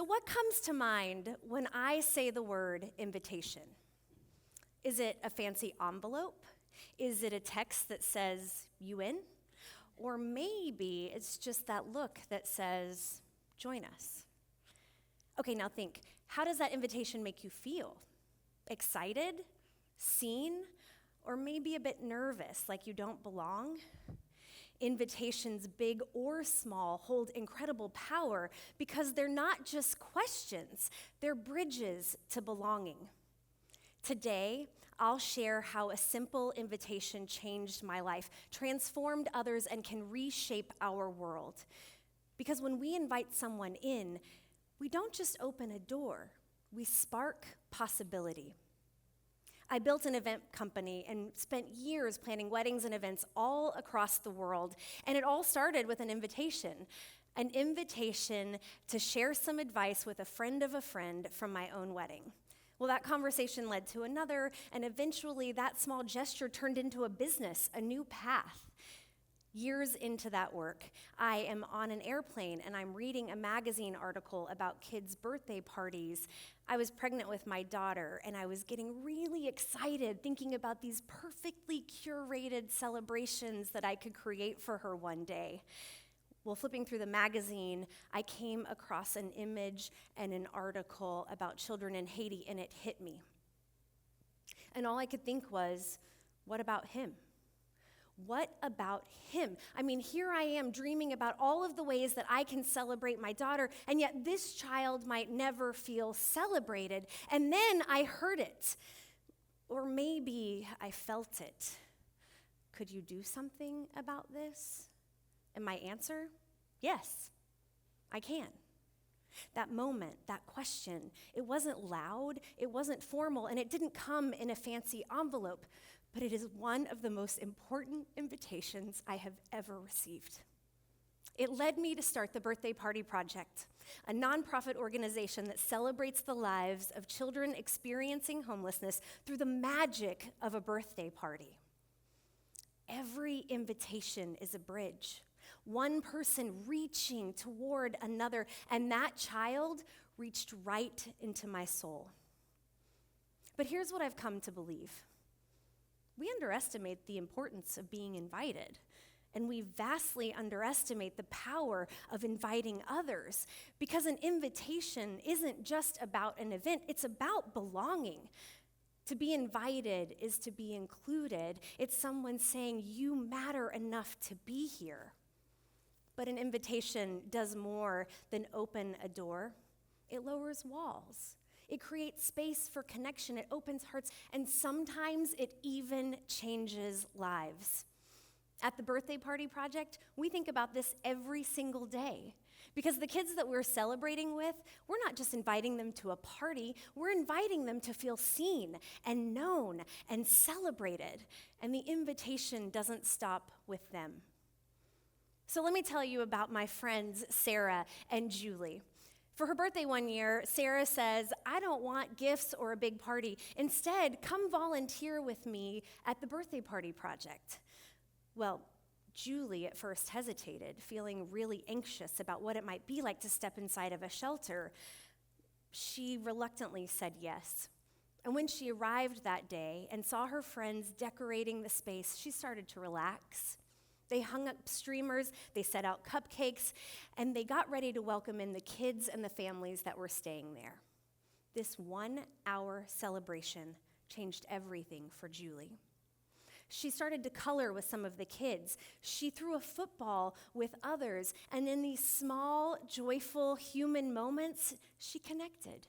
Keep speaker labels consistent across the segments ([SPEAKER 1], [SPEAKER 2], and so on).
[SPEAKER 1] what comes to mind when I say the word invitation? Is it a fancy envelope? Is it a text that says, "You in?" Or maybe it's just that look that says, "Join us." Okay, now think, how does that invitation make you feel? Excited? Seen? Or maybe a bit nervous, like you don't belong? Invitations, big or small, hold incredible power because they're not just questions, they're bridges to belonging. Today, I'll share how a simple invitation changed my life, transformed others, and can reshape our world. Because when we invite someone in, we don't just open a door, we spark possibility. I built an event company and spent years planning weddings and events all across the world. And it all started with an invitation to share some advice with a friend of a friend from my own wedding. Well, that conversation led to another, and eventually that small gesture turned into a business, a new path. Years into that work, I am on an airplane and I'm reading a magazine article about kids' birthday parties. I was pregnant with my daughter and I was getting really excited thinking about these perfectly curated celebrations that I could create for her one day. Well, flipping through the magazine, I came across an image and an article about children in Haiti, and it hit me. And all I could think was, what about him? What about him? I mean, here I am dreaming about all of the ways that I can celebrate my daughter, and yet this child might never feel celebrated. And then I heard it, or maybe I felt it. Could you do something about this? And my answer, yes, I can. That moment, that question, it wasn't loud, it wasn't formal, and it didn't come in a fancy envelope, but it is one of the most important invitations I have ever received. It led me to start the Birthday Party Project, a nonprofit organization that celebrates the lives of children experiencing homelessness through the magic of a birthday party. Every invitation is a bridge, one person reaching toward another, and that child reached right into my soul. But here's what I've come to believe. We underestimate the importance of being invited, and we vastly underestimate the power of inviting others, because an invitation isn't just about an event, it's about belonging. To be invited is to be included. It's someone saying, you matter enough to be here. But an invitation does more than open a door. It lowers walls. It creates space for connection. It opens hearts. And sometimes it even changes lives. At the Birthday Party Project, we think about this every single day. Because the kids that we're celebrating with, we're not just inviting them to a party, we're inviting them to feel seen and known and celebrated. And the invitation doesn't stop with them. So let me tell you about my friends, Sarah and Julie. For her birthday one year, Sarah says, I don't want gifts or a big party. Instead, come volunteer with me at the Birthday Party Project. Well, Julie at first hesitated, feeling really anxious about what it might be like to step inside of a shelter. She reluctantly said yes. And when she arrived that day and saw her friends decorating the space, she started to relax. They hung up streamers, they set out cupcakes, and they got ready to welcome in the kids and the families that were staying there. This 1-hour celebration changed everything for Julie. She started to color with some of the kids. She threw a football with others, and in these small, joyful human moments, she connected.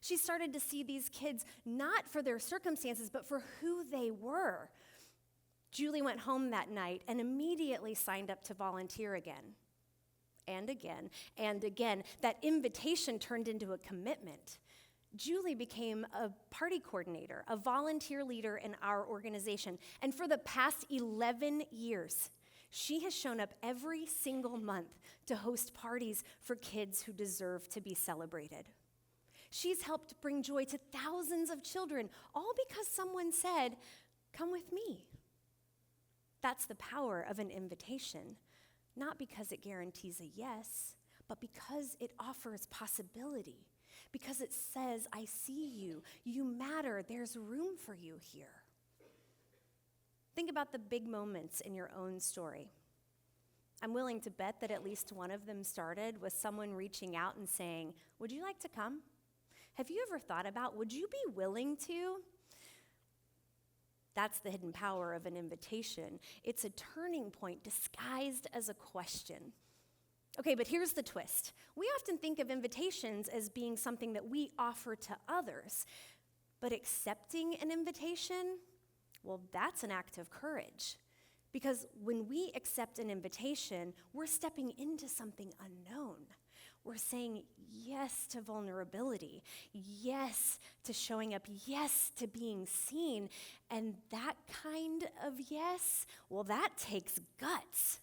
[SPEAKER 1] She started to see these kids not for their circumstances, but for who they were. Julie went home that night and immediately signed up to volunteer again, and again, and again. That invitation turned into a commitment. Julie became a party coordinator, a volunteer leader in our organization. And for the past 11 years, she has shown up every single month to host parties for kids who deserve to be celebrated. She's helped bring joy to thousands of children, all because someone said, come with me. That's the power of an invitation, not because it guarantees a yes, but because it offers possibility, because it says, I see you, you matter, there's room for you here. Think about the big moments in your own story. I'm willing to bet that at least one of them started with someone reaching out and saying, would you like to come? Have you ever thought about, would you be willing to? That's the hidden power of an invitation. It's a turning point disguised as a question. Okay, but here's the twist. We often think of invitations as being something that we offer to others, but accepting an invitation, well, that's an act of courage. Because when we accept an invitation, we're stepping into something unknown. We're saying yes to vulnerability, yes to showing up, yes to being seen. And that kind of yes, well, that takes guts.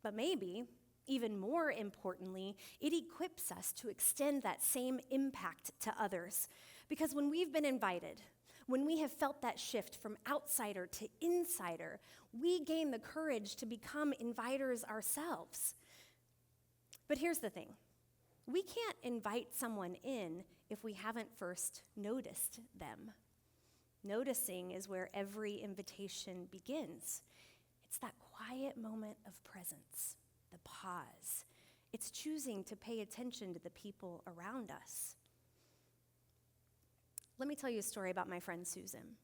[SPEAKER 1] But maybe, even more importantly, it equips us to extend that same impact to others. Because when we've been invited, when we have felt that shift from outsider to insider, we gain the courage to become inviters ourselves. But here's the thing. We can't invite someone in if we haven't first noticed them. Noticing is where every invitation begins. It's that quiet moment of presence, the pause. It's choosing to pay attention to the people around us. Let me tell you a story about my friend Susan.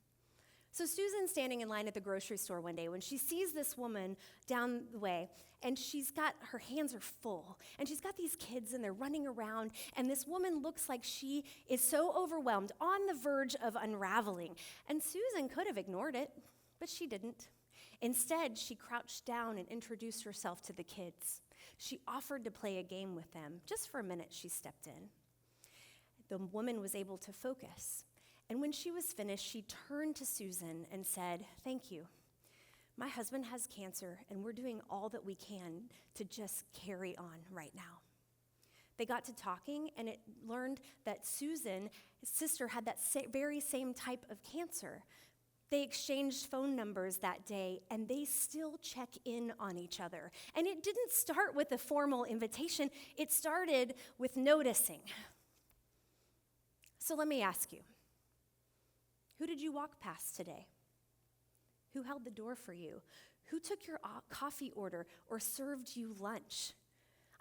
[SPEAKER 1] So Susan's standing in line at the grocery store one day when she sees this woman down the way, and her hands are full, and she's got these kids, and they're running around, and this woman looks like she is so overwhelmed, on the verge of unraveling. And Susan could have ignored it, but she didn't. Instead, she crouched down and introduced herself to the kids. She offered to play a game with them. Just for a minute, she stepped in. The woman was able to focus. And when she was finished, she turned to Susan and said, "Thank you. My husband has cancer, and we're doing all that we can to just carry on right now." They got to talking, and it learned that Susan's sister had that very same type of cancer. They exchanged phone numbers that day, and they still check in on each other. And it didn't start with a formal invitation. It started with noticing. So let me ask you, who did you walk past today? Who held the door for you? Who took your coffee order or served you lunch?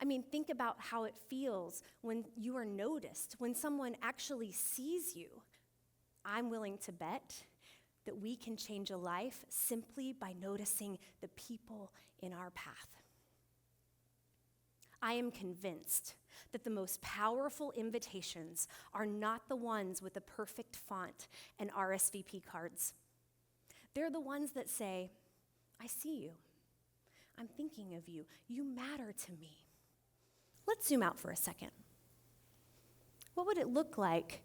[SPEAKER 1] I mean, think about how it feels when you are noticed, when someone actually sees you. I'm willing to bet that we can change a life simply by noticing the people in our path. I am convinced that the most powerful invitations are not the ones with the perfect font and RSVP cards. They're the ones that say, "I see you. I'm thinking of you. You matter to me." Let's zoom out for a second. What would it look like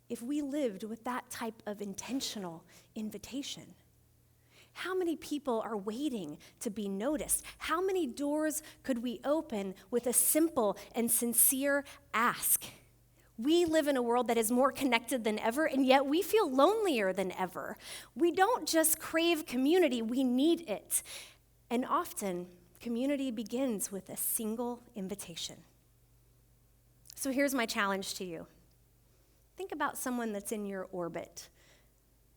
[SPEAKER 1] if we lived with that type of intentional invitation? How many people are waiting to be noticed? How many doors could we open with a simple and sincere ask? We live in a world that is more connected than ever, and yet we feel lonelier than ever. We don't just crave community, we need it. And often, community begins with a single invitation. So here's my challenge to you. Think about someone that's in your orbit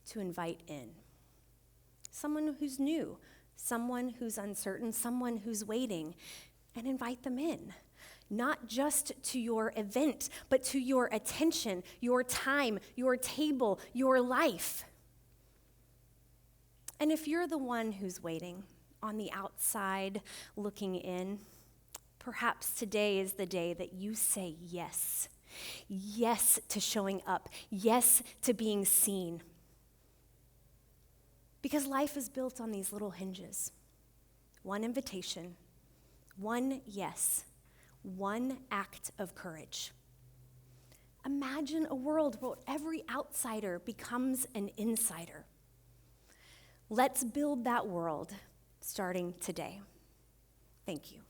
[SPEAKER 1] to invite in. Someone who's new, someone who's uncertain, someone who's waiting, and invite them in. Not just to your event, but to your attention, your time, your table, your life. And if you're the one who's waiting, on the outside, looking in, perhaps today is the day that you say yes. Yes to showing up. Yes to being seen. Because life is built on these little hinges. One invitation, one yes, one act of courage. Imagine a world where every outsider becomes an insider. Let's build that world starting today. Thank you.